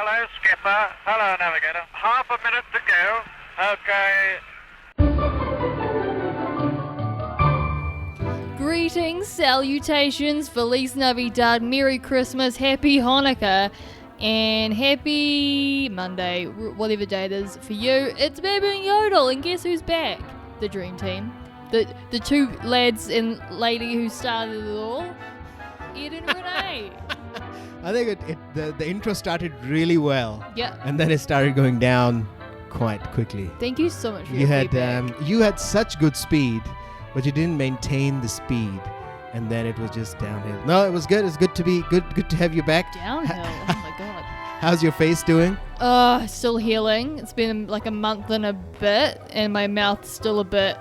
Hello, skipper. Hello, navigator. Half a minute to go. Okay. Greetings, salutations, Feliz Navidad, Merry Christmas, Happy Hanukkah, and Happy Monday, whatever day it is for you. It's Baby and Yodel, and guess who's back? The Dream Team. The two lads and lady who started it all, Ed and Renee. I think the intro started really well. Yeah. And then it started going down quite quickly. Thank you so much for your feedback. You had such good speed, but you didn't maintain the speed, and then it was just downhill. No, it was good. It's good to be good to have you back. Downhill. Oh my god. How's your face doing? Still healing. It's been like a month and a bit, and my mouth's still a bit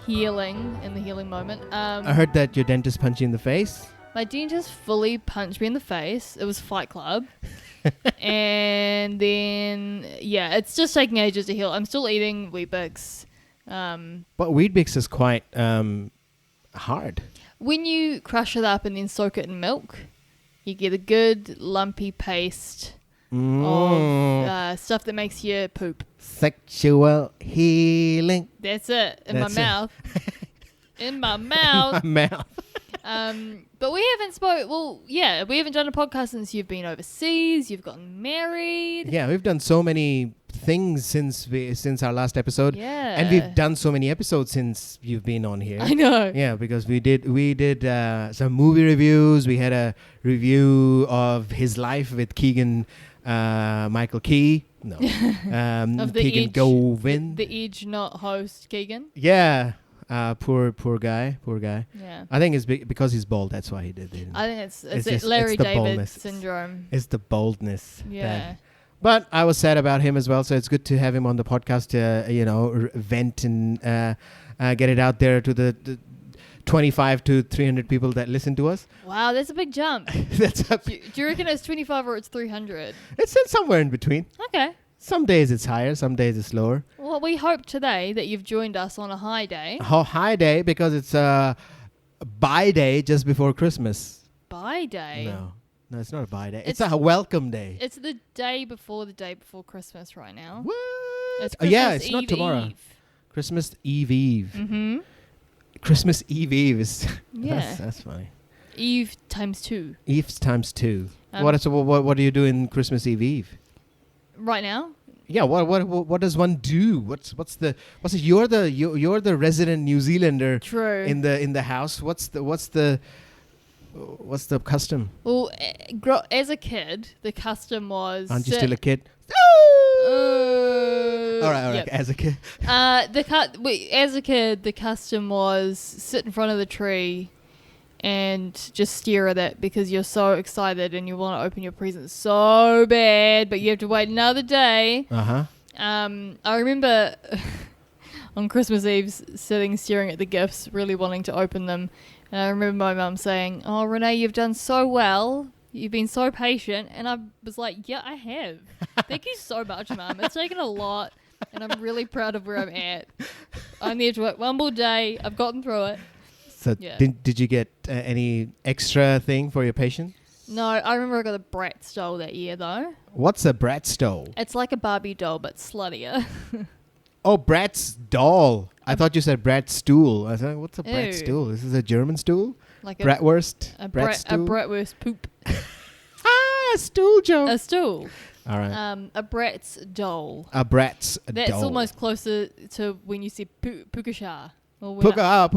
healing in the healing moment. I heard that your dentist punched you in the face. My dentist fully punched me in the face. It was Fight Club. And then, yeah, it's just taking ages to heal. I'm still eating Weet-Bix. But Weet-Bix is quite hard. When you crush it up and then soak it in milk, you get a good lumpy paste of stuff that makes you poop. Sexual healing. That's it. In my mouth. In my mouth. In my mouth. But we haven't done a podcast since you've been overseas. You've gotten married. Yeah, we've done so many things since our last episode. Yeah, and we've done so many episodes since you've been on here. I know. Yeah, because we did some movie reviews. We had a review of his life with Keegan Michael Key. No, of the Keegan Edge, Govin. the Edge not host Keegan. Yeah. Poor guy. Yeah. I think it's because he's bald. That's why he did it. I think it's Larry David boldness. syndrome. It's the boldness. Yeah. But I was sad about him as well, so it's good to have him on the podcast to, vent and get it out there to the 25 to 300 people that listen to us. Wow, that's a big jump. Do you reckon it's 25 or it's 300? It's somewhere in between. Okay. Some days it's higher, some days it's lower. Well, we hope today that you've joined us on a high day. High day because it's a buy day just before Christmas. Buy day? No, it's not a buy day. It's a welcome day. It's the day before Christmas right now. What? It's it's not tomorrow. Christmas Eve. Mm-hmm. Christmas Eve is... Yeah. that's funny. Eve times 2. Eve's times 2. What do you do in Christmas Eve? Right now? Yeah, what does one do? What's you're the resident New Zealander. True. in the house. What's the custom? Well, as a kid, the custom was... Aren't you still a kid? All right. Yep. As a kid. As a kid, the custom was sit in front of the tree and just stare at it because you're so excited and you want to open your presents so bad, but you have to wait another day. Uh-huh. I remember on Christmas Eve sitting staring at the gifts, really wanting to open them. And I remember my mum saying, "Oh, Renee, you've done so well. You've been so patient." And I was like, "Yeah, I have. Thank you so much, Mum. It's taken a lot, and I'm really proud of where I'm at. I need to work one more day. I've gotten through it." So did you get any extra thing for your patient? No, I remember I got a Bratz doll that year, though. What's a Bratz doll? It's like a Barbie doll, but sluttier. Oh, Bratz doll. I thought you said Bratz stool. I thought, what's a Bratz Ew. stool? This is a German stool? Like Bratwurst? A Bratz stool? A Bratwurst poop. A stool joke. A stool. All right. A Bratz doll. A Bratz doll. That's almost closer to when you say Pukasha. Puka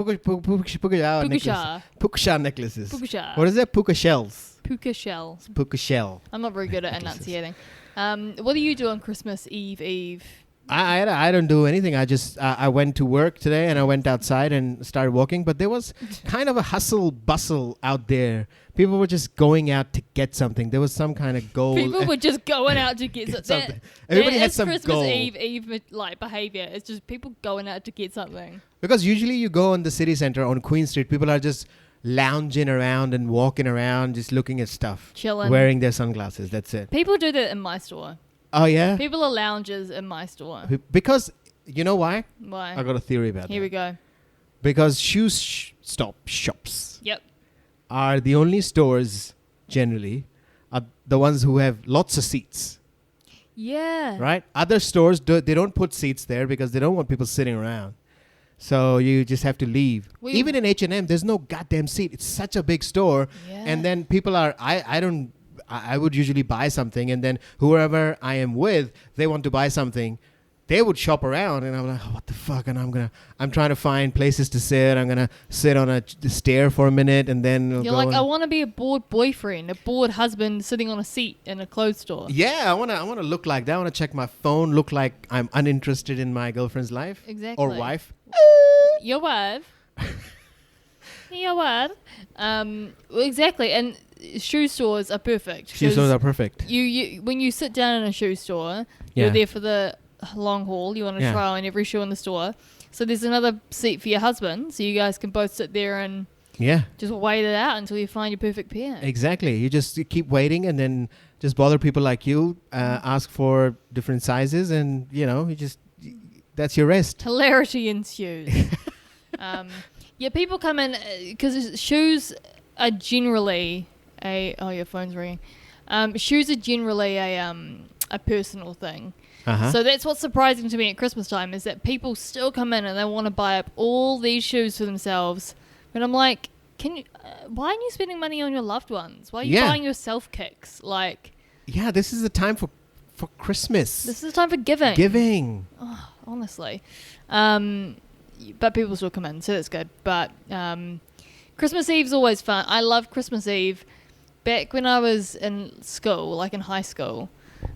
necklaces. Pukasha. What is that? Puka shells. Puka shell. Puka shell. I'm not very good at enunciating. What do you do on Christmas Eve? I don't do anything. I went to work today and I went outside and started walking, but there was kind of a hustle bustle out there. People were just going out to get something. There was some kind of goal. People were just going out to get something. Everybody had some Christmas goal. Eve like behavior. It's just people going out to get something. Because usually you go on the city center on Queen Street, people are just lounging around and walking around, just looking at stuff. Chilling. Wearing their sunglasses. That's it. People do that in my store. Oh, yeah? People are loungers in my store. Because, you know why? Why? I got a theory about that. Here we go. Because shops Yep. are the only stores, generally, are the ones who have lots of seats. Yeah. Right? Other stores, they don't put seats there because they don't want people sitting around. So you just have to leave. Even in H&M, there's no goddamn seat. It's such a big store. Yeah. And then people are, I would usually buy something. And then whoever I am with, they want to buy something. They would shop around. And I'm like, oh, what the fuck? And I'm trying to find places to sit. I'm going to sit on a stair for a minute. And then you're like, I want to be a bored boyfriend, a bored husband sitting on a seat in a clothes store. Yeah, I want to look like that. I want to check my phone, look like I'm uninterested in my girlfriend's life. Exactly. Or wife. Your wife. Your wife. Well, exactly. And shoe stores are perfect. Shoe stores are perfect. You when you sit down in a shoe store, Yeah. you're there for the long haul. You want to try on every shoe in the store. So there's another seat for your husband, so you guys can both sit there and just wait it out until you find your perfect pair. Exactly. You keep waiting and then just bother people like you, ask for different sizes, and that's your rest. Hilarity ensues. People come in because shoes are generally your phone's ringing. Shoes are generally a personal thing. Uh-huh. So that's what's surprising to me at Christmas time is that people still come in and they want to buy up all these shoes for themselves. But I'm like, why aren't you spending money on your loved ones? Why are you buying yourself kicks? Like, yeah, this is the time for Christmas. This is the time for giving. Giving. Oh, honestly. But people still come in, so that's good. But Christmas Eve's always fun. I love Christmas Eve. Back when I was in school, like in high school,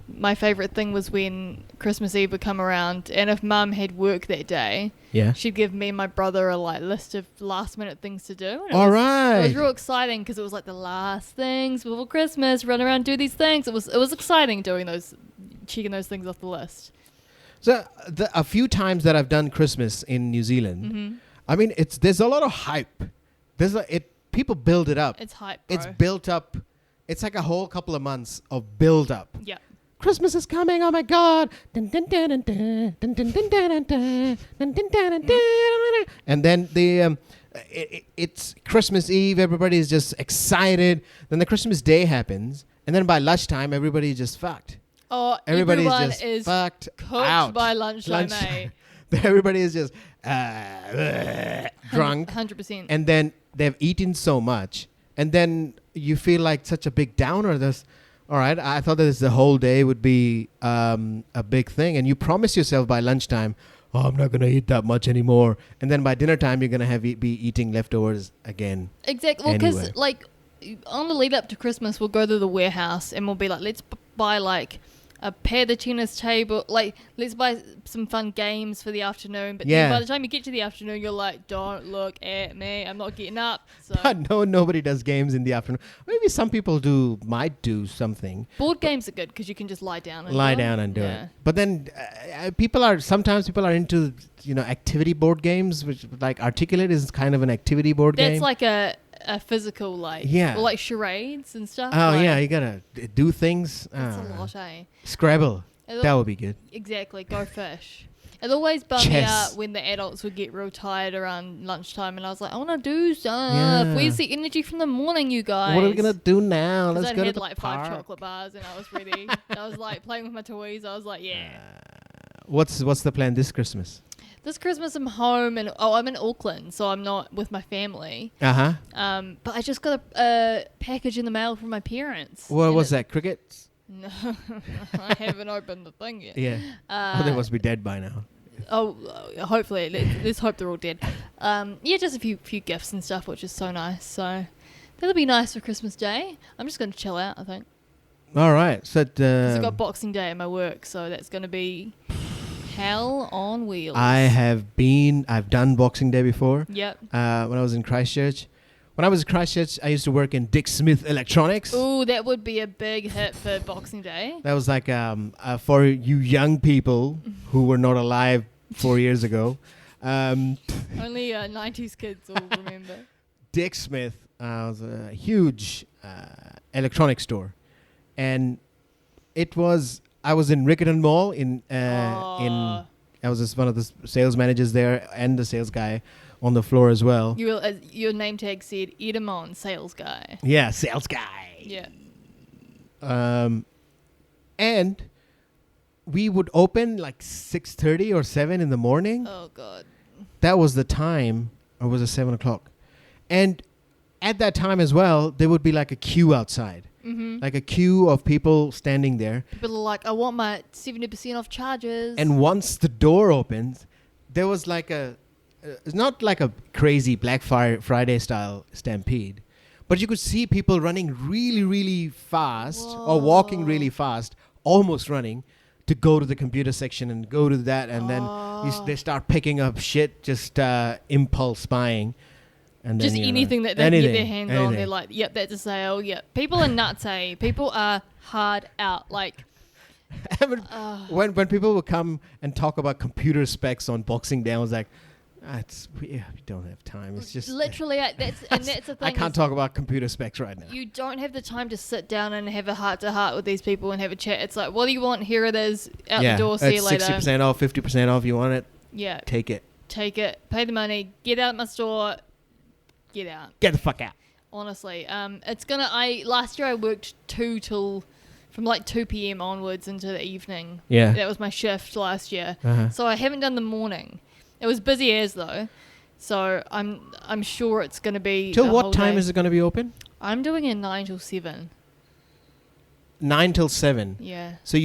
my favourite thing was when Christmas Eve would come around, and if Mum had work that day, she'd give me and my brother a list of last minute things to do. And All right. It was real exciting because it was like the last things before Christmas, run around, do these things. It was exciting checking those things off the list. So a few times that I've done Christmas in New Zealand, I mean, there's a lot of hype. People build it up. It's hype, bro. It's built up. It's like a whole couple of months of build up. Yeah. Christmas is coming. Oh my God. And then it's Christmas Eve. Everybody is just excited. Then the Christmas Day happens. And then by lunchtime, everybody is just fucked. Oh, everybody everyone is fucked cooked out by lunchtime, eh? Everybody is just drunk. 100%. And then they've eaten so much. And then you feel like such a big downer. All right, I thought that the whole day would be a big thing. And you promise yourself by lunchtime, oh, I'm not going to eat that much anymore. And then by dinner time, you're going to be eating leftovers again. Exactly. Well, because on the lead up to Christmas, we'll go to the warehouse and we'll be like, let's buy a pair of tennis table, let's buy some fun games for the afternoon. But then by the time you get to the afternoon, you're like, don't look at me, I'm not getting up. So no, nobody does games in the afternoon. Maybe some people might do something. Board games are good because you can just lie down and do it. But then sometimes people are into activity board games, which like Articulate is kind of an activity board game. That's like a physical or like charades and stuff. Oh yeah, you gotta do things. That's a lot, eh? Scrabble, that would be good. Exactly, go fish. It always bummed me out when the adults would get real tired around lunchtime, and I was like, I want to do stuff. Yeah. Where's the energy from the morning, you guys? What are we gonna do now? Let's go to the park. 5 chocolate bars, and I was ready. I was like playing with my toys. I was like, What's the plan this Christmas? This Christmas I'm home, and I'm in Auckland, so I'm not with my family. But I just got a package in the mail from my parents. What was that? Crickets? No, I haven't opened the thing yet. Yeah. They must be dead by now. Oh, hopefully. Let's hope they're all dead. Just a few gifts and stuff, which is so nice. So that'll be nice for Christmas Day. I'm just going to chill out, I think. All right. So I got Boxing Day at my work, so that's going to be hell on wheels. I've done Boxing Day before. Yep. When I was in Christchurch. When I was in Christchurch, I used to work in Dick Smith Electronics. Ooh, that would be a big hit for Boxing Day. That was like for you young people who were not alive 4 years ago. Only 90s kids will remember. Dick Smith was a huge electronics store. And I was in Riccarton Mall I was just one of the sales managers there and the sales guy on the floor as well. Your name tag said Edamon, sales guy. Yeah, sales guy. Yeah. And we would open like 6:30 or 7 in the morning. Oh God. That was the time, or was it 7 o'clock? And at that time as well, there would be like a queue outside. Mm-hmm. Like a queue of people standing there. People are like, I want my 70% off charges. And once the door opened, there was like it's not like a crazy Black Friday style stampede, but you could see people running really, really fast or walking really fast, almost running to go to the computer section and go to that. And then they start picking up shit, just impulse buying. And just then, anything that they can get their hands on, they're like, yep, that's a sale. Yep. People are nuts, eh? People are hard out. Like, when people would come and talk about computer specs on Boxing Day, I was like, we don't have time. It's just literally that's the thing. I can't talk about computer specs right now. You don't have the time to sit down and have a heart to heart with these people and have a chat. It's like, what do you want? Here it is. Out the door. See you later. 60% off, 50% off. You want it? Yeah. Take it. Pay the money. Get out of my store. Get out. Get the fuck out. Honestly, last year I worked from like 2 p.m. onwards into the evening. Yeah. That was my shift last year. So I haven't done the morning. It was busy as though. So I'm sure it's going to be till what time is it going to be open? I'm doing it 9 till 7. 9 till 7. Yeah. So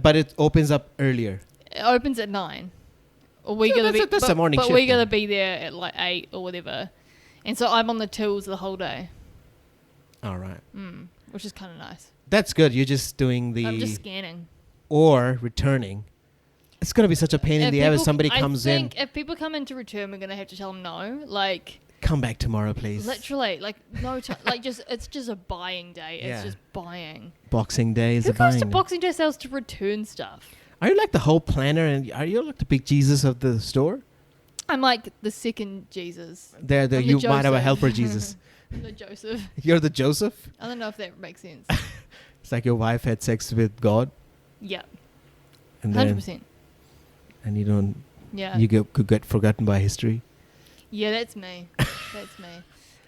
but it opens up earlier. It opens at 9. Or we gotta be that's a morning shift. But we gotta be there at like 8 or whatever. And so I'm on the tools the whole day. All right. Which is kind of nice. That's good. You're just doing I'm just scanning. Or returning. It's going to be such a pain in the ass if somebody comes in. I think if people come in to return, we're going to have to tell them no. Like, come back tomorrow, please. Literally. Like, no time. Like, it's just a buying day. It's just buying. Boxing Day is a buying day. Who goes to Boxing Day sales to return stuff? Are you like the whole planner and are you like the big Jesus of the store? I'm like the second Jesus. You might have a helper Jesus. The Joseph. You're the Joseph? I don't know if that makes sense. It's like your wife had sex with God. Yeah. And 100%. And you don't. Yeah. Could get forgotten by history. Yeah, that's me. That's me.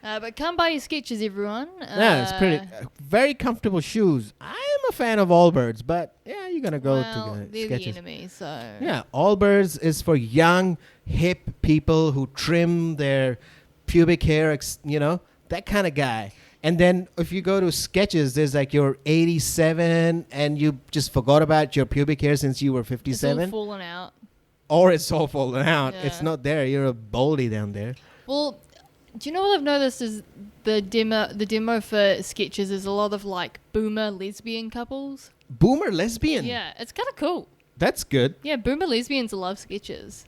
But come buy your Skechers, everyone. Yeah, it's pretty. Very comfortable shoes. I'm a fan of Allbirds, but yeah, you're gonna go to they're Skechers. the enemy, so yeah, Allbirds is for young, hip people who trim their pubic hair. That kind of guy. And then if you go to Skechers, there's like you're 87 and you just forgot about your pubic hair since you were 57. It's all fallen out. Or it's all fallen out. Yeah. It's not there. You're a baldy down there. Well, do you know what I've noticed is the demo for Skechers is a lot of like boomer lesbian couples. Boomer lesbian? Yeah, it's kind of cool. That's good. Yeah, boomer lesbians love Skechers.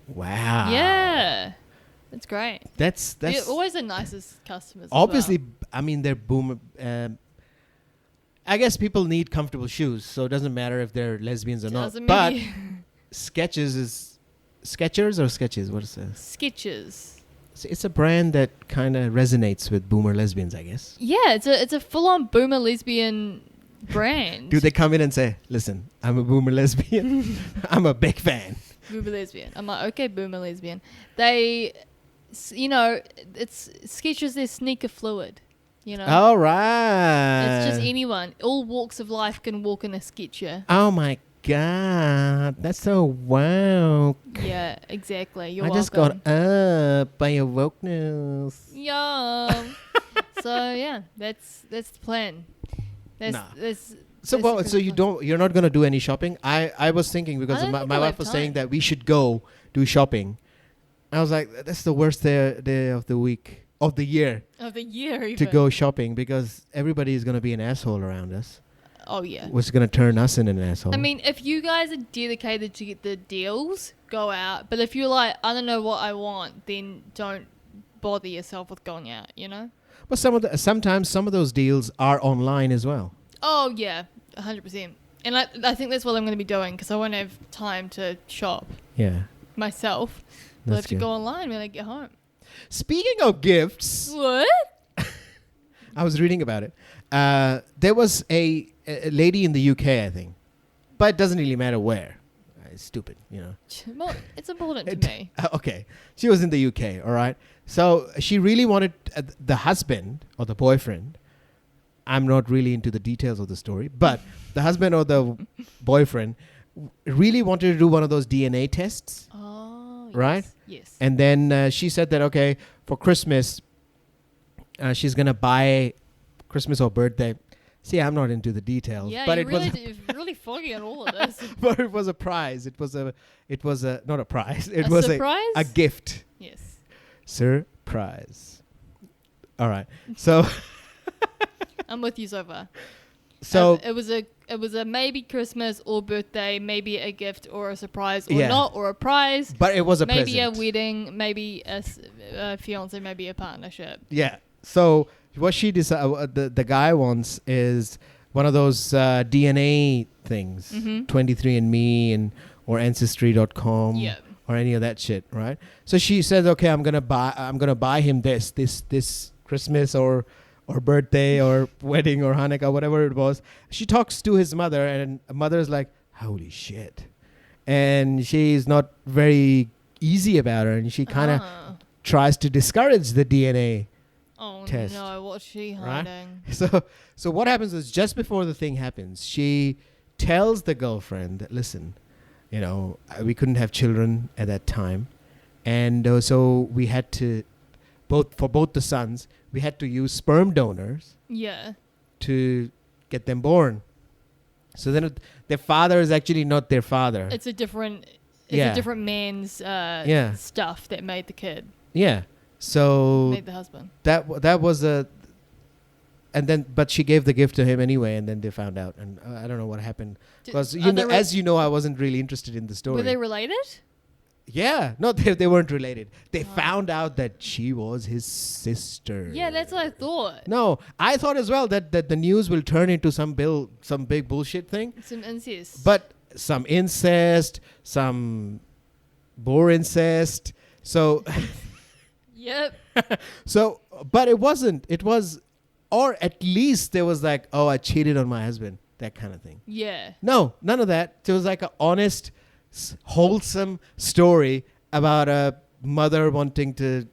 Wow. Yeah. That's great. That's They're always the nicest customers. Obviously, as well. I mean, they're boomer. I guess people need comfortable shoes, so it doesn't matter if they're lesbians or not. But Skechers is Skechers or Sketches? What is that? Skechers. It's a brand that kind of resonates with boomer lesbians, I guess. Yeah, it's a full-on boomer lesbian brand. Do they come in and say, "Listen, I'm a boomer lesbian. I'm a big fan." Boomer lesbian. I'm like, okay, boomer lesbian. They, it's Skechers. They're sneaker fluid. All right. It's just anyone. All walks of life can walk in a Sketcher. Oh my God, that's so woke. Yeah, exactly. You're I welcome. just got up by your wokeness. Yum. So yeah, that's the plan. So you're not gonna do any shopping? I was thinking because my wife was saying that we should go do shopping. I was like, that's the worst day of the week of the year. Of the year, even. To go shopping because everybody is gonna be an asshole around us. Oh yeah. What's gonna turn us into an asshole? I mean, if you guys are dedicated to get the deals, go out. But if you're like, I don't know what I want, then don't bother yourself with going out. But sometimes some of those deals are online as well. Oh yeah, 100%. And I think that's what I'm going to be doing because I won't have time to shop. Yeah. Myself. I'll have to go online when I get home. Speaking of gifts. What? I was reading about it. There was a lady in the UK, I think. But it doesn't really matter where. It's stupid, Well, it's important to me. Okay. She was in the UK, all right? So she really wanted the husband or the boyfriend. I'm not really into the details of the story, but the husband or the boyfriend really wanted to do one of those DNA tests. Oh, right? Yes. And then she said that, okay, for Christmas, she's going to buy Christmas or birthday. See, I'm not into the details. Yeah, but you it really was really foggy on all of this. but it was a prize. It was a not a prize. It A was surprise? a gift. Yes. Surprise. All right. So I'm with you so far. so it was a maybe Christmas or birthday, maybe a gift or a surprise or Yeah. not, or a prize. but it was a Maybe present. a wedding, maybe a fiance, maybe a partnership. Yeah. So what she decided, the guy wants is one of those DNA things, Mhm. 23andMe and or Ancestry.com Yeah. or any of that shit, right? So she says, okay, I'm gonna buy him this Christmas or birthday or wedding or Hanukkah, whatever it was. She talks to his mother, and mother's like, holy shit, and she's not very easy about her, and she kind of tries to discourage the DNA. Oh test, no, what's she right? hiding? So what happens is, just before the thing happens, she tells the girlfriend that, listen, we couldn't have children at that time, and so we had to for both the sons, we had to use sperm donors Yeah. to get them born. So then their father is actually not their father. It's a different Yeah. a different man's Yeah. stuff that made the kid, Yeah. So made the husband. that was but she gave the gift to him anyway, and then they found out, and I don't know what happened, because as you know, I wasn't really interested in the story. Were they related? Yeah, no, they weren't related. They Oh. found out that she was his sister. Yeah, that's what I thought. No, I thought as well that the news will turn into some big bullshit thing, Some incest. but some incest, some boar incest. So, Yep. but it wasn't. It was, or at least there was like, oh, I cheated on my husband, that kind of thing. Yeah. No, none of that. It was like an honest, wholesome story about a mother wanting to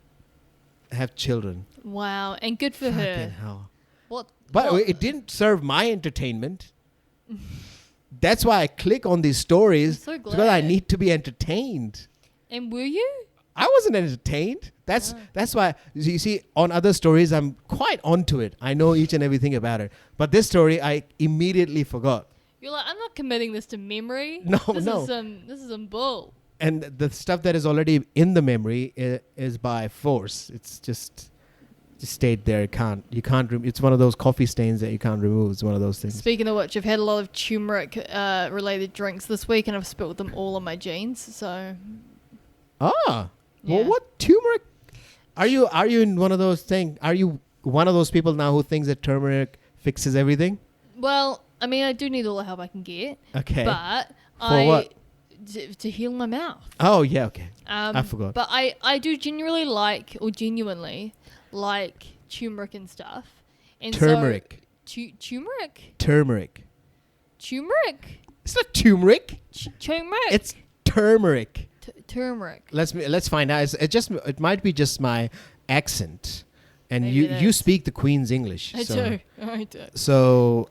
have children. Wow. And good for Fucking her. hell. What? But what- it didn't serve my entertainment. That's why I click on these stories, I'm so because I glad. need to be entertained. And were you? I wasn't entertained. That's why, you see, on other stories, I'm quite onto it. I know each and everything about it. But this story, I immediately forgot. You're like, I'm not committing this to memory. No, this no. This is some bull. And the stuff that is already in the memory is by force. It's just stayed there. You can't it's one of those coffee stains that you can't remove. It's one of those things. Speaking of which, I've had a lot of turmeric related drinks this week, and I've spilled them all on my jeans. So Ah. Yeah. Well, what turmeric? Are you in one of those things? Are you one of those people now who thinks that turmeric fixes everything? well, I mean, I do need all the help I can get, Okay. but what? To heal my mouth. Oh yeah. Okay. I forgot. But I do genuinely like turmeric and stuff. And Turmeric. So, turmeric? Turmeric. Turmeric? It's not turmeric. Turmeric? It's turmeric. Turmeric. Let's find out. It might be just my accent, and Maybe it you is. speak the Queen's English. I so, do. So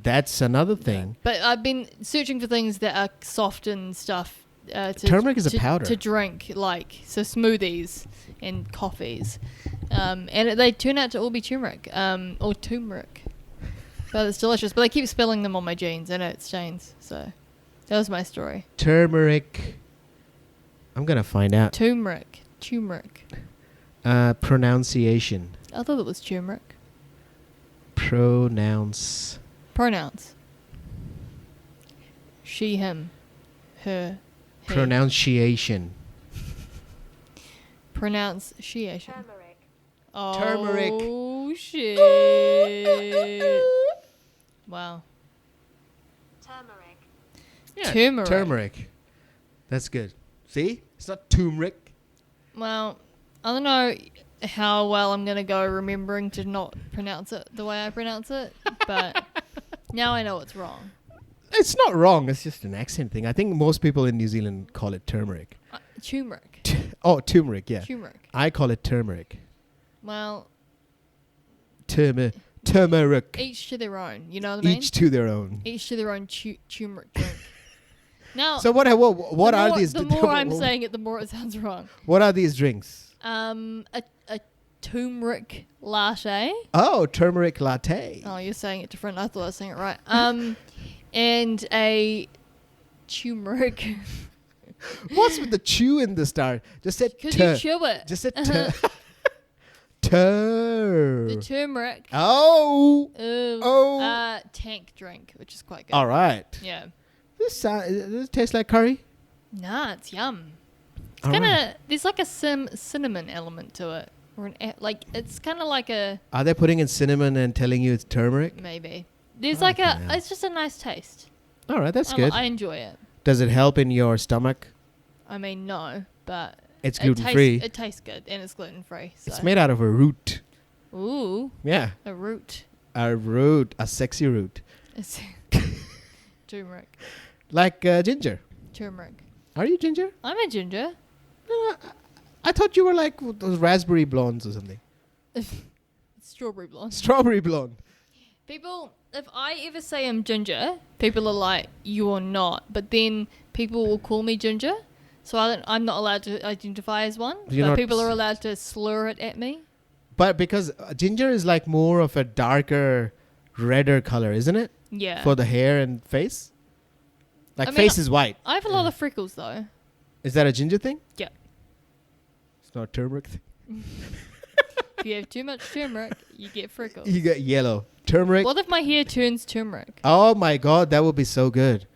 that's another thing. But I've been searching for things that are soft and stuff. Turmeric is a powder. To drink, so smoothies and coffees. And they turn out to all be turmeric. Or turmeric. But it's delicious. But I keep spilling them on my jeans. I know it stains. So that was my story. Turmeric. I'm gonna find out. Turmeric. Pronunciation. I thought it was turmeric. Pronounce. Pronounce. She, him, her, he. Pronunciation. Pronunciation. Turmeric. Oh, Turmeric. shit. Wow. Turmeric. Yeah, Turmeric. Turmeric. That's good. See? It's not turmeric. Well, I don't know how well I'm going to go remembering to not pronounce it the way I pronounce it, but now I know it's wrong. It's not wrong. It's just an accent thing. I think most people in New Zealand call it turmeric. Turmeric. Turmeric, yeah. Turmeric. I call it turmeric. Well, Turmeric. Each to their own. You know what I mean? Each to their own. Each to their own turmeric drink. Now, So what are these? The more I'm saying it, the more it sounds wrong. What are these drinks? A turmeric latte. Oh, turmeric latte. Oh, you're saying it different. I thought I was saying it right. And a turmeric. What's with the chew in the start? Just said Because you chew it. Just said tur. The turmeric. Oh. Tank drink, which is quite good. All right. Yeah. Does it taste like curry? Nah, it's yum. It's All kind of right. there's like a cinnamon element to it, or like it's kind of like a Are they putting in cinnamon and telling you it's turmeric? maybe. There's Okay, like a yeah. it's just a nice taste. All right, that's good. I enjoy it. Does it help in your stomach? I mean, no, but It's gluten-free. It tastes good and it's gluten free. So. It's made out of a root. Ooh, Yeah, a root. a sexy root, It's turmeric. like ginger. Turmeric. Are you ginger? I'm a ginger. No, I thought you were like those raspberry blondes or something. Strawberry blonde. Strawberry blonde. People, if I ever say I'm ginger, people are like, "You're not." But then people will call me ginger, so I'm not allowed to identify as one. You're but not people are allowed to slur it at me. But because ginger is like more of a darker, redder color, isn't it? Yeah. For the hair and face. Like I mean, face is white. I have a lot of freckles though. Is that a ginger thing? Yeah. It's not a turmeric thing. If you have too much turmeric, you get freckles. You get yellow. Turmeric. What if my hair turns turmeric? Oh my god, that would be so good.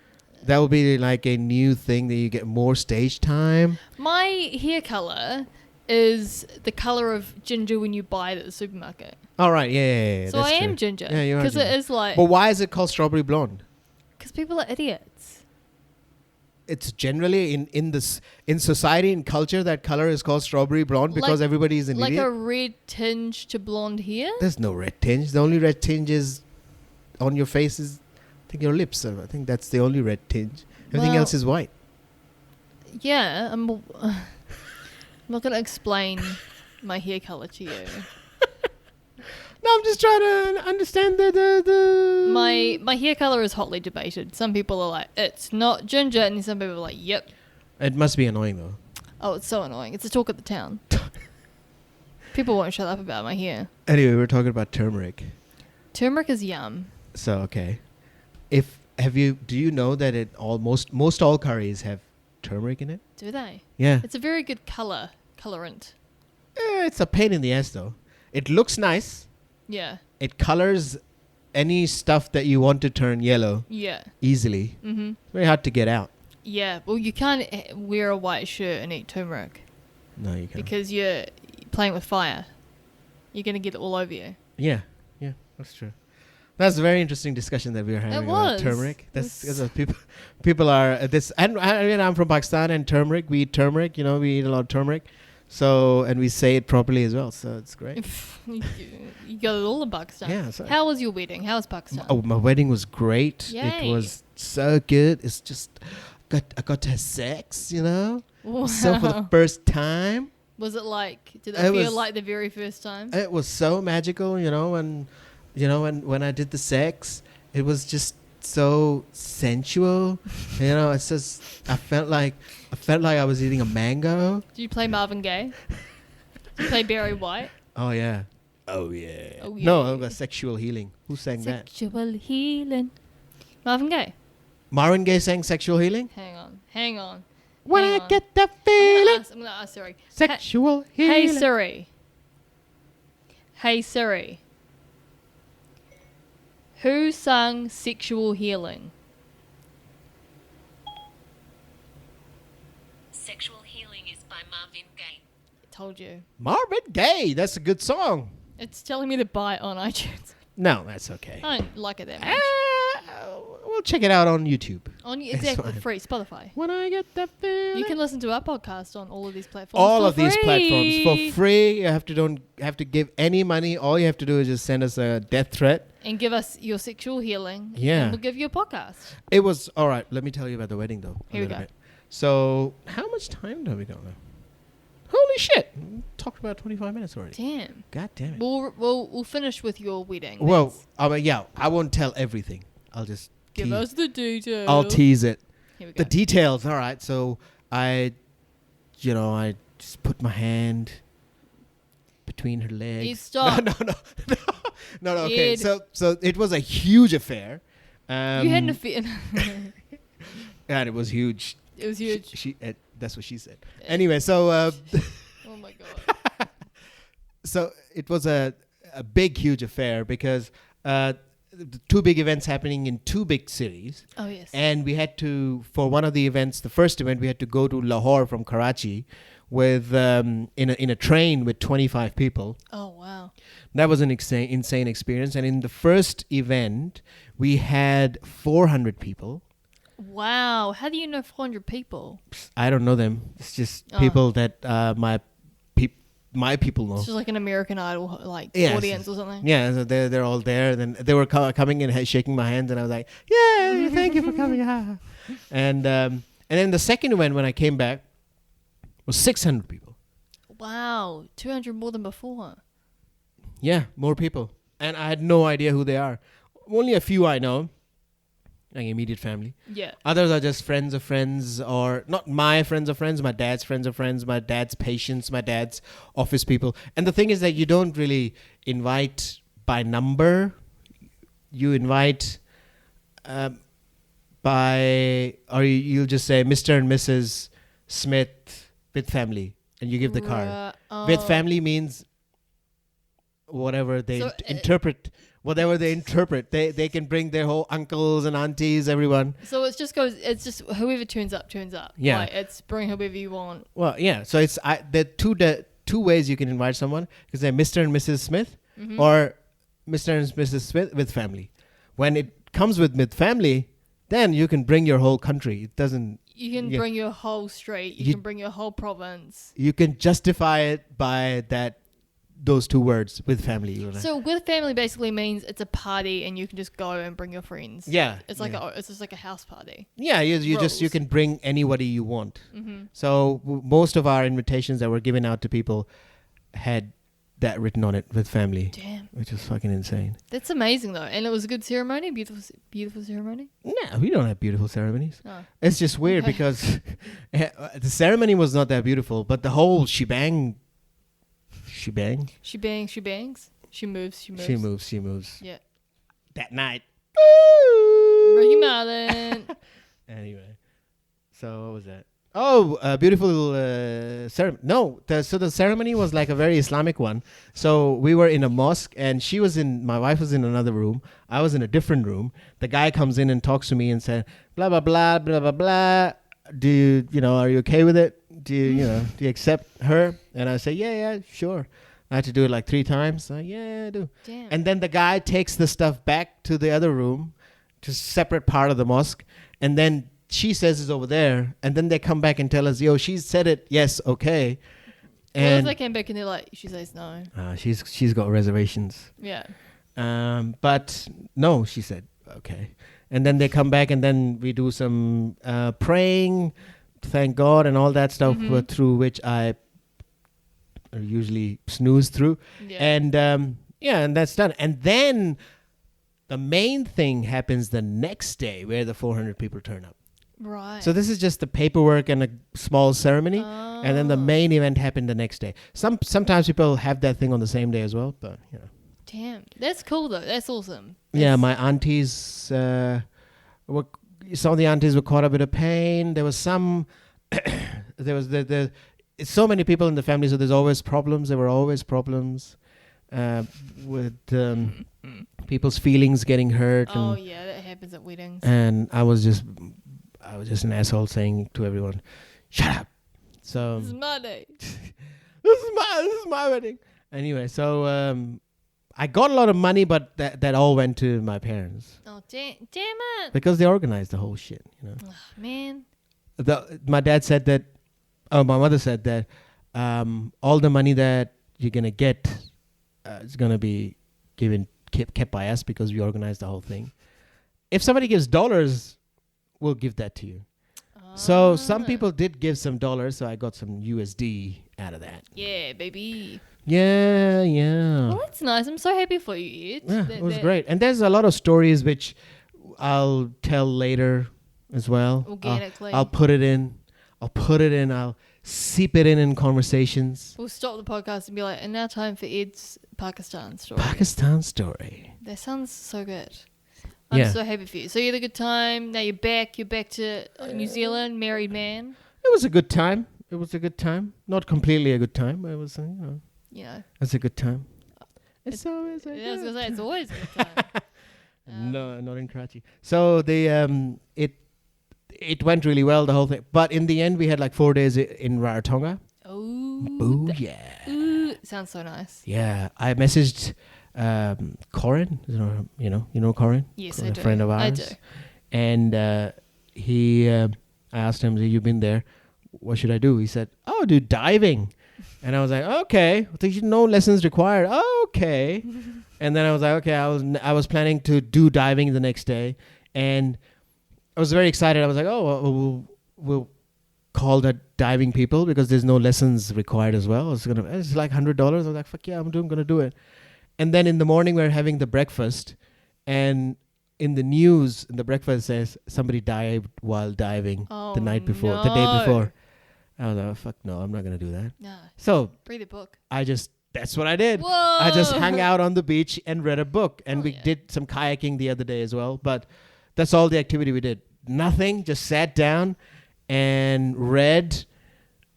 That would be like a new thing that you get more stage time. My hair color is the color of ginger when you buy it at the supermarket. All right, yeah. So that's I am true. ginger. Yeah, you are Because it ginger. is like... But why is it called strawberry blonde? Because people are idiots. It's generally in society and culture that color is called strawberry blonde because Like- everybody is an Like idiot. a red tinge to blonde hair? There's no red tinge. The only red tinge is on your face is, I think, your lips. I think that's the only red tinge. Everything Well- else is white. Yeah, I'm not going to explain my hair color to you. No, I'm just trying to understand the. My hair color is hotly debated. Some people are like, it's not ginger, and some people are like, yep. It must be annoying though. Oh, it's so annoying. It's a talk of the town. People won't shut up about my hair. Anyway, we're talking about turmeric. Turmeric is yum. So okay, do you know that most all curries have turmeric in it? Do they? Yeah. It's a very good colorant. It's a pain in the ass though. It looks nice. Yeah. It colors any stuff that you want to turn yellow Yeah. easily. Mm-hmm. Very hard to get out. Yeah. Well, you can't wear a white shirt and eat turmeric No, you can't. because you're playing with fire. You're going to get it all over you. Yeah, that's true. That's a very interesting discussion that we are having about was. turmeric. That's It's- because people are this, and I'm from Pakistan, and turmeric. We eat turmeric. We eat a lot of turmeric. So, and we say it properly as well. So it's great. You got it all in Pakistan. Yeah, so- How was your wedding? How was Pakistan? My wedding was great. Yay. It was so good. It's just I got to have sex. Wow. So for the first time. Was it like? Did it It feel was- like the very first time? It was so magical, and when I did the sex, it was just so sensual. It's just I felt like I was eating a mango. Did you play Marvin Gaye? Did you play Barry White? Oh yeah. Oh yeah. Oh, yeah. No, it was Sexual Healing. Who sang that? Sexual healing. Marvin Gaye. Marvin Gaye sang Sexual Healing. Hang on. When Hang I on. get that I'm feeling. gonna ask Siri. Sexual Hey healing. Siri. Hey Siri. Who sung Sexual Healing? Sexual Healing is by Marvin Gaye. Told you. Marvin Gaye. That's a good song. It's telling me to buy it on iTunes. No, that's okay. I don't like it that much. We'll check it out on YouTube. Exactly, fine. free Spotify. When I get that feeling. You can listen to our podcast on all of these platforms. all for of these platforms free. for free. You don't have to give any money. All you have to do is just send us a death threat. And give us your sexual healing. Yeah. And we'll give you a podcast. It was all right. Let me tell you about the wedding though. Here we go. So how much time do we got now? Holy Holy shit! Talked about 25 minutes already. Damn. God damn it. We'll finish with your wedding. Well, That's- yeah, I won't tell everything. I'll just give us the details. I'll tease it. Here we go. The details. All right. So I just put my hand between her legs. You stop. No. Okay. Ed. So it was a huge affair. You had an affair. And it was huge. It was huge. She that's what she said. Anyway, so Oh my god. so it was a big, huge affair because the two big events happening in two big cities. Oh yes. And we had to, for one of the events, the first event, we had to go to Lahore from Karachi with in a train with 25 people. Oh wow. That was an insane experience. And in the first event, we had 400 people. Wow. How do you know 400 people? I don't know them. It's just people that my people know. It's just like an American Idol Yes. audience or something. Yeah, so they're all there. Then they were coming in, shaking my hand, and I was like, "Yeah, thank you for coming." And then the second event when I came back was 600 people. Wow. 200 more than before. Yeah, more people, and I had no idea who they are. Only a few I know, like immediate family. Yeah. Others are just friends of friends, or not my friends of friends, my dad's friends of friends, my dad's patients, my dad's office people. And the thing is that you don't really invite by number. You invite you'll just say Mr. and Mrs. Smith with family, and you give the card. With family means whatever they interpret. Whatever they interpret, they can bring their whole uncles and aunties, everyone. So it's just whoever turns up. Yeah. Like, it's bring whoever you want. Well, yeah. So it's there are two ways you can invite someone. You can say Mr. and Mrs. Smith, or Mr. and Mrs. Smith with family. When it comes with family, then you can bring your whole country. It doesn't. You can bring your whole street. You can bring your whole province. You can justify it by those two words, with family. You know? So with family basically means it's a party and you can just go and bring your friends. Yeah. It's like it's just like a house party. Yeah, you can bring anybody you want. Mm-hmm. So most of our invitations that were given out to people had that written on it, with family. Damn. Which was fucking insane. That's amazing though. And it was a good ceremony, beautiful ceremony. No, we don't have beautiful ceremonies. Oh. It's just weird because the ceremony was not that beautiful, but the whole shebang. She bangs. She bangs. She moves. She moves. Yeah. That night. Ricky Martin. Anyway. So what was that? Oh, a beautiful ceremony. No, so the ceremony was like a very Islamic one. So we were in a mosque and my wife was in another room. I was in a different room. The guy comes in and talks to me and said, blah, blah, blah, blah, blah, blah. Do you, are you okay with it? Do you accept her? And I say, yeah, sure. I had to do it like 3 times. Yeah, I do. Damn. And then the guy takes the stuff back to the other room, to separate part of the mosque. And then she says it's over there. And then they come back and tell us, yo, she said it. Yes, okay. And what if And they came back and they're like, she says no? she's got reservations. Yeah. But no, she said, okay. And then they come back and then we do some praying, thank God and all that stuff, through which I usually snooze through. Yeah. And and that's done. And then the main thing happens the next day, where the 400 people turn up. Right. So this is just the paperwork and a small ceremony. And then the main event happened the next day. Sometimes people have that thing on the same day as well, but Damn. That's cool though. That's awesome. Yeah, my aunties some of the aunties were caught up with a pain. There was some there was it's so many people in the family, so there's always problems. There were always problems with people's feelings getting hurt. Oh yeah, that happens at weddings. And I was just an asshole saying to everyone, "Shut up." So This is my day. this is my wedding. Anyway, so I got a lot of money, but that all went to my parents. Oh damn it! Because they organized the whole shit, Oh, man. My dad said that, my mother said that all the money that you're going to get is going to be kept by us because we organized the whole thing. If somebody gives dollars, we'll give that to you. So some people did give some dollars, so I got some USD out of that. Yeah, baby. Yeah. Well, that's nice. I'm so happy for you, Ed. Yeah, it was great. And there's a lot of stories which I'll tell later as well. Organically. I'll put it in. I'll seep it in conversations. We'll stop the podcast and be like, and now time for Ed's Pakistan story. Pakistan story. That sounds so good. I'm Yeah. so happy for you. So you had a good time. Now you're back. You're back to New Zealand, married man. It was a good time. Not completely a good time, but it was, You know. it's a good time. It's always a Yeah, I was good gonna say it's always a good time. No, not in Karachi. So it went really well, the whole thing. But in the end, we had like 4 days in Rarotonga. Oh. Yeah. Ooh, sounds so nice. Yeah. I messaged Corin. You know Corin? Yes, Corin, I do. a friend of ours. I do. And I asked him, you've been there. What should I do? He said, do diving. And I was like, okay. There's no lessons required. Okay. And then I was like, okay, I was planning to do diving the next day. And I was very excited. I was like, we'll call that diving people because there's no lessons required as well. It's like $100. I was like, fuck yeah, I'm gonna do it. And then in the morning we're having the breakfast, and in the news, the breakfast says somebody died while diving the night before, the day before. I was like, oh, fuck no, I'm not gonna do that. No. So Read a book. that's what I did. Whoa. I just hung out on the beach and read a book, and we yeah. did some kayaking the other day as well. But that's all the activity we did. Nothing. Just sat down and read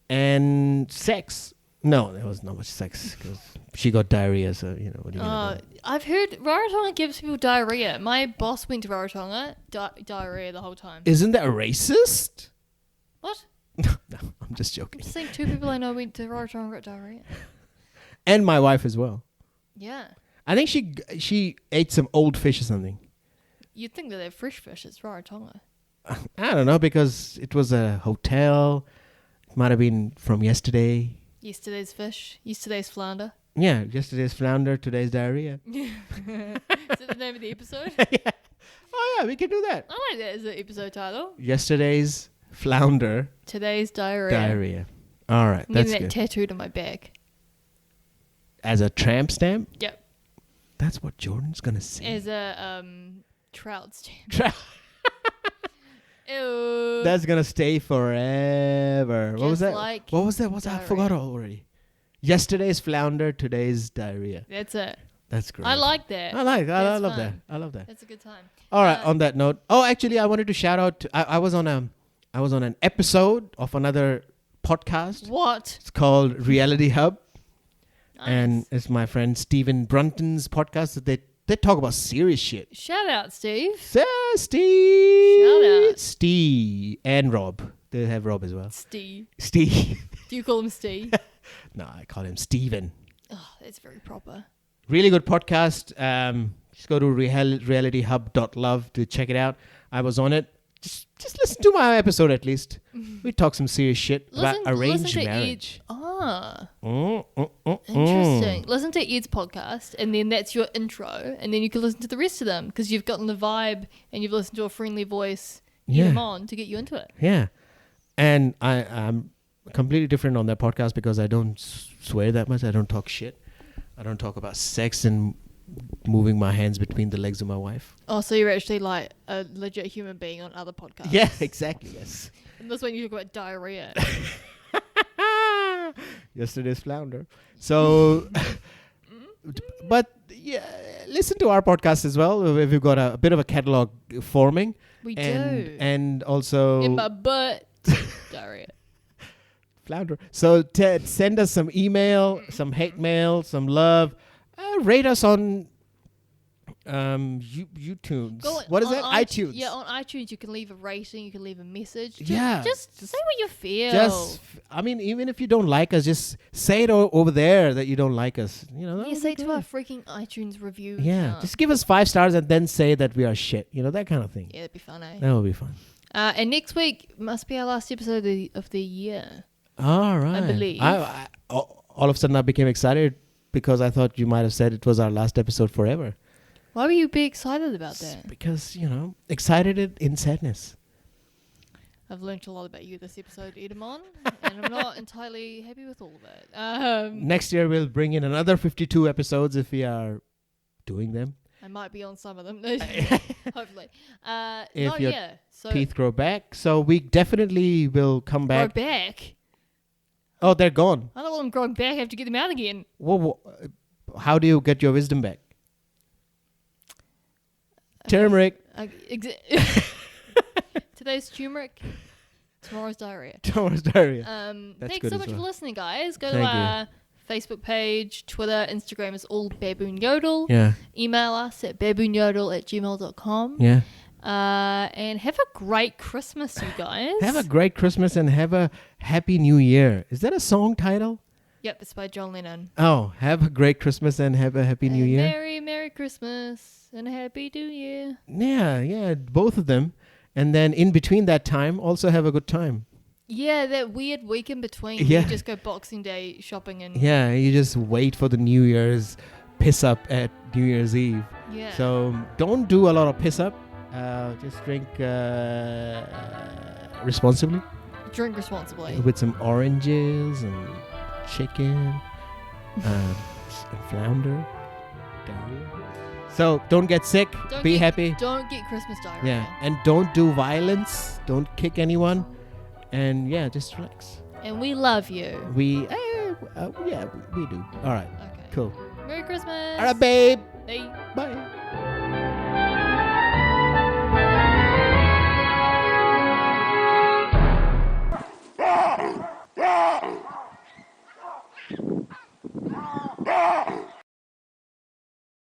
and sex. No, there was not much sex because she got diarrhea. So what are you gonna do? I've heard Rarotonga gives people diarrhea. My boss went to Rarotonga, diarrhea the whole time. Isn't that racist? What? No, I'm just joking. I'm just saying 2 people I know went to Rarotonga and got diarrhea. And my wife as well. Yeah. I think she ate some old fish or something. You'd think that they're fresh fish. It's Rarotonga. I don't know, because it was a hotel. It might have been from yesterday. Yesterday's fish. Yesterday's flounder. Yeah, yesterday's flounder, today's diarrhea. Is that the name of the episode? Yeah. Oh, yeah, we can do that. I like that as an episode title. Yesterday's flounder, Today's diarrhea. diarrhea. All right, I'm that's getting that good. tattooed on my back. As a tramp stamp? Yep. That's what Jordan's going to say. As a trout stamp. Ew. That's going to stay forever. What was Just that? like What was that? I forgot already. Yesterday's flounder, today's diarrhea. That's it. That's great. I like that. I love That's that. fun. I love that. That's a good time. All right. On that note, actually, I wanted to shout out. I was on an episode of another podcast. What? It's called Reality Hub, Nice. and it's my friend Stephen Brunton's podcast. That they talk about serious shit. Shout out, Steve. Steve. Shout out. Steve and Rob. They have Rob as well. Steve. Steve. Do you call him Steve? No, I call him Steven. Oh, that's very proper. Really good podcast. Just go to realityhub.love to check it out. I was on it. Just listen to my episode at least. We talk some serious shit about arranged to marriage. Interesting. Listen to Ed's podcast, and then that's your intro, and then you can listen to the rest of them because you've gotten the vibe and you've listened to a friendly voice Yeah. him on to get you into it. Yeah. And I'm completely different on that podcast because I don't swear that much. I don't talk shit. I don't talk about sex and moving my hands between the legs of my wife. Oh, so you're actually like a legit human being on other podcasts. Yeah, exactly. Yes. And this one you talk about diarrhea. Yesterday's flounder. So, but yeah, listen to our podcast as well. We've got a bit of a catalog forming. We do. And also In my butt. Diarrhea. flounder. So send us some email, some hate mail, some love. Rate us on YouTunes. What is that? iTunes. Yeah, on iTunes you can leave a rating, you can leave a message. Yeah. Just say what you feel. Even if you don't like us, just say it over there that you don't like us. That Yeah, would say be to our great. freaking iTunes review. Yeah, account. just give us 5 stars and then say that we are shit. That kind of thing. Yeah, that'd be fun, eh? That would be fun. And next week must be our last episode of the year. All right. believe. All of a sudden I became excited because I thought you might have said it was our last episode forever. Why were you be excited about that? Because, excited in sadness. I've learnt a lot about you this episode, Edamon, and I'm not entirely happy with all of it. Next year we'll bring in another 52 episodes if we are doing them. I might be on some of them, hopefully. If your So teeth grow back. So we definitely will come grow back. back. Oh, they're gone. I don't want them growing back. I have to get them out again. How do you get your wisdom back? Turmeric. Today's turmeric. Tomorrow's diarrhea. Tomorrow's diarrhea. That's Thanks good so as much well. for listening, guys. Go Thank to our Facebook page, Twitter, Instagram is all Baboon Yodel. Yeah. Email us at baboonyodel@gmail.com. Yeah. And have a great Christmas, you guys. Have a great Christmas and have a happy New Year. Is that a song title? Yep, it's by John Lennon. Oh, have a great Christmas and have a happy New Year. Merry, Merry Christmas and a Happy New Year. Yeah, both of them. And then in between that time, also have a good time. Yeah, that weird week in between. Yeah. You just go Boxing Day shopping and Yeah, you just wait for the New Year's piss up at New Year's Eve. yeah. So don't do a lot of piss up. Just drink responsibly Drink responsibly. with some oranges and chicken and Flounder. Diarrhea. So don't get sick. Be happy. Don't get Christmas diarrhea. Yeah, and don't do violence. Don't kick anyone. And yeah, just relax. And we love you. We do. All right, Okay. cool. Merry Christmas. All right, babe. Bye. Bye.